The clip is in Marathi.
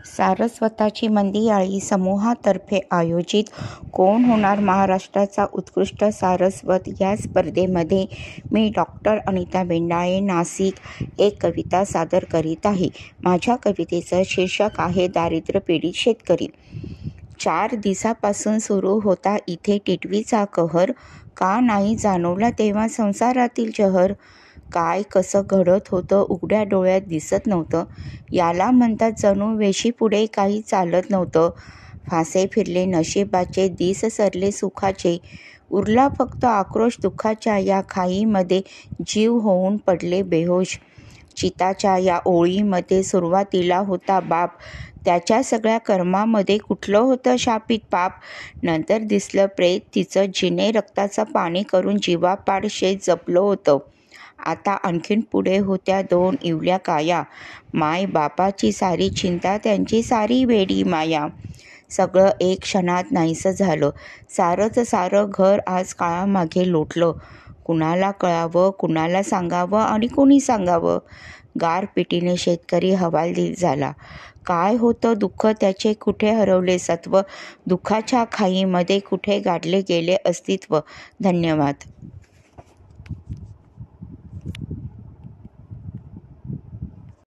सारस्वताची मंदियाळी समूहातर्फे आयोजित कोण होणार महाराष्ट्राचा उत्कृष्ट सारस्वत या स्पर्धेमध्ये मी डॉक्टर अनिता बेंडाळे नाशिक एक कविता सादर करीत आहे. माझ्या कवितेचं शीर्षक आहे दारिद्र्य पीडित शेतकरी. 4 दिवसापासून सुरू होता इथे टिटवीचा कहर, का नाही जाणवला तेव्हा संसारातील जहर. काय कसं घडत होतं उघड्या डोळ्यात दिसत नव्हतं, याला म्हणतात जणू वेशीपुढे काही चालत नव्हतं. फासे फिरले नशिबाचे, दिस सरले सुखाचे, उरला फक्त आक्रोश दुःखाच्या. या खाईमध्ये जीव होऊन पडले बेहोश. चिताच्या या ओळीमध्ये सुरुवातीला होता बाप, त्याच्या सगळ्या कर्मामध्ये कुठलं होतं शापित पाप. नंतर दिसलं प्रेत, तिचं जिने रक्ताचं पाणी करून जीवापाड शेत जपलं होतं. आता आणखीन पुढे होत्या 2 इवल्या काया, माय बापाची सारी चिंता, त्यांची सारी वेडी माया. सगळं एक क्षणात नाहीसं झालं. सारंच सारं घर आज काळामागे लोटलं. कुणाला कळावं, कुणाला सांगावं आणि कुणी सांगावं. गारपिटीने शेतकरी हवालदिल झाला. काय होतं दुःख त्याचे, कुठे हरवले सत्व, दुःखाच्या खाईमध्ये कुठे गाडले गेले अस्तित्व. धन्यवाद.